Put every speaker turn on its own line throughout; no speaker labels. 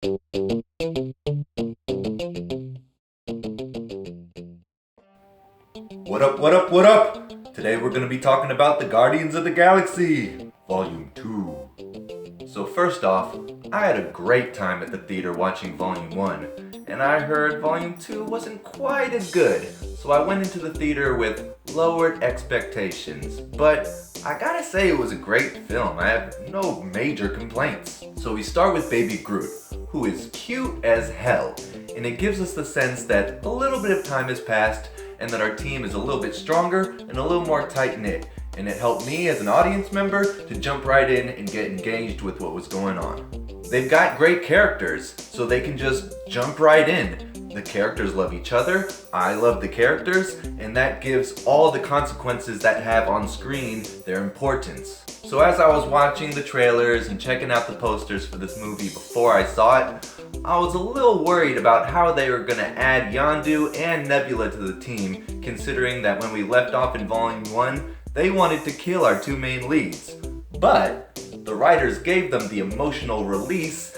What up, what up, what up? Today we're going to be talking about the Guardians of the Galaxy, Volume 2. So first off, I had a great time at the theater watching Volume 1, and I heard Volume 2 wasn't quite as good, so I went into the theater with lowered expectations, but I gotta say it was a great film. I have no major complaints. So we start with Baby Groot, who is cute as hell, and it gives us the sense that a little bit of time has passed and that our team is a little bit stronger and a little more tight-knit. And it helped me as an audience member to jump right in and get engaged with what was going on. They've got great characters, so they can just jump right in. The characters love each other, I love the characters, and that gives all the consequences that have on screen their importance. So as I was watching the trailers and checking out the posters for this movie before I saw it, I was a little worried about how they were going to add Yondu and Nebula to the team, considering that when we left off in Volume 1, they wanted to kill our two main leads. But the writers gave them the emotional release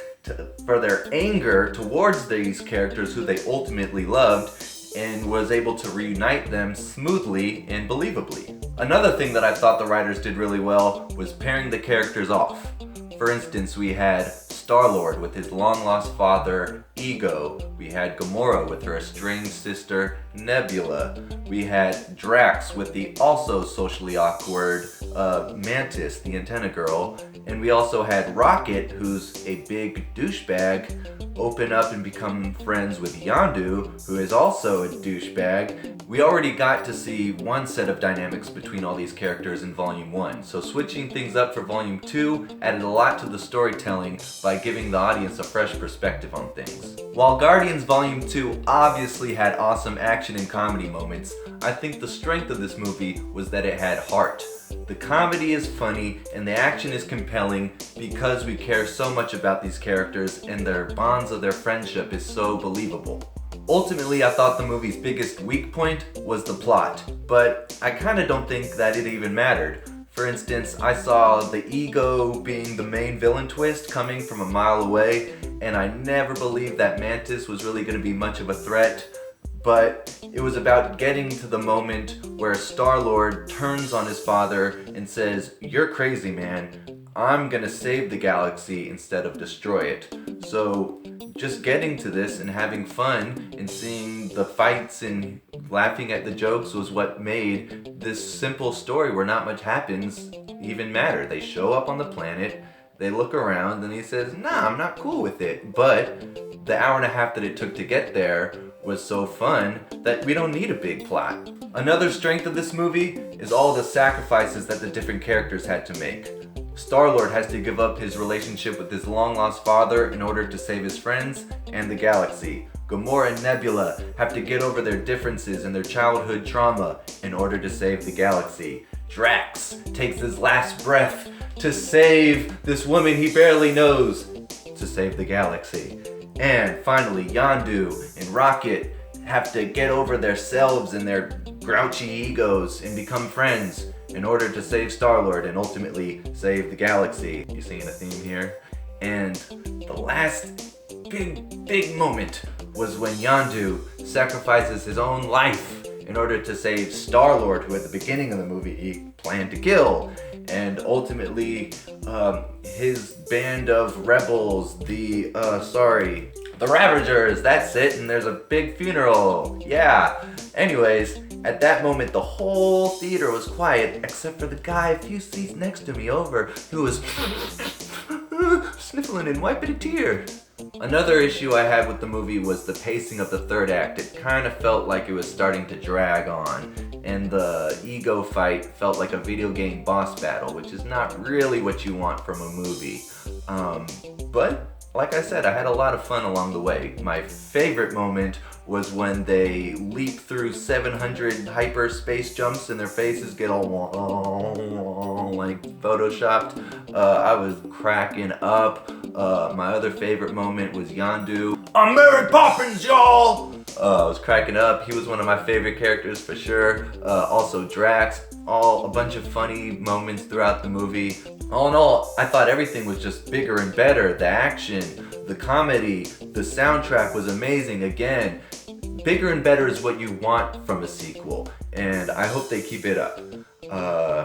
for their anger towards these characters who they ultimately loved, and was able to reunite them smoothly and believably. Another thing that I thought the writers did really well was pairing the characters off. For instance, we had Star-Lord with his long-lost father, Ego. We had Gamora with her estranged sister, Nebula. We had Drax with the also socially awkward Mantis, the antenna girl. And we also had Rocket, who's a big douchebag, open up and become friends with Yondu, who is also a douchebag. We already got to see one set of dynamics between all these characters in Volume 1, so switching things up for Volume 2 added a lot to the storytelling by giving the audience a fresh perspective on things. While Guardians Volume 2 obviously had awesome action and comedy moments, I think the strength of this movie was that it had heart. The comedy is funny and the action is compelling because we care so much about these characters and their bonds of their friendship is so believable. Ultimately, I thought the movie's biggest weak point was the plot, but I kinda don't think that it even mattered. For instance, I saw the Ego being the main villain twist coming from a mile away, and I never believed that Mantis was really gonna be much of a threat. But it was about getting to the moment where Star-Lord turns on his father and says, "You're crazy, man. I'm gonna save the galaxy instead of destroy it." So just getting to this and having fun and seeing the fights and laughing at the jokes was what made this simple story where not much happens even matter. They show up on the planet, they look around, and he says, "Nah, I'm not cool with it." But the hour and a half that it took to get there was so fun that we don't need a big plot. Another strength of this movie is all the sacrifices that the different characters had to make. Star-Lord has to give up his relationship with his long-lost father in order to save his friends and the galaxy. Gamora and Nebula have to get over their differences and their childhood trauma in order to save the galaxy. Drax takes his last breath to save this woman he barely knows to save the galaxy. And finally, Yondu and Rocket have to get over themselves and their grouchy egos and become friends in order to save Star-Lord and ultimately save the galaxy. You seeing a theme here? And the last big moment was when Yondu sacrifices his own life in order to save Star-Lord, who at the beginning of the movie he planned to kill. And ultimately, his band of rebels, the Ravagers, that's it, and there's a big funeral. Yeah. Anyways, at that moment, the whole theater was quiet, except for the guy a few seats next to me over, who was sniffling and wiping a tear. Another issue I had with the movie was the pacing of the third act. It kind of felt like it was starting to drag on, and the Ego fight felt like a video game boss battle, which is not really what you want from a movie. But like I said, I had a lot of fun along the way. My favorite moment was when they leap through 700 hyperspace jumps and their faces get all like photoshopped. I was cracking up. My other favorite moment was Yondu. "I'm Mary Poppins, y'all!" I was cracking up. He was one of my favorite characters for sure. Also Drax. A bunch of funny moments throughout the movie. All in all, I thought everything was just bigger and better. The action, the comedy, the soundtrack was amazing. Again, bigger and better is what you want from a sequel, and I hope they keep it up.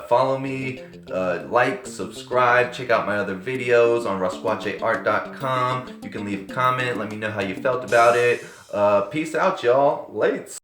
Follow me, like, subscribe, check out my other videos on rasquacheart.com. You can leave a comment, let me know how you felt about it. Peace out, y'all. Lates.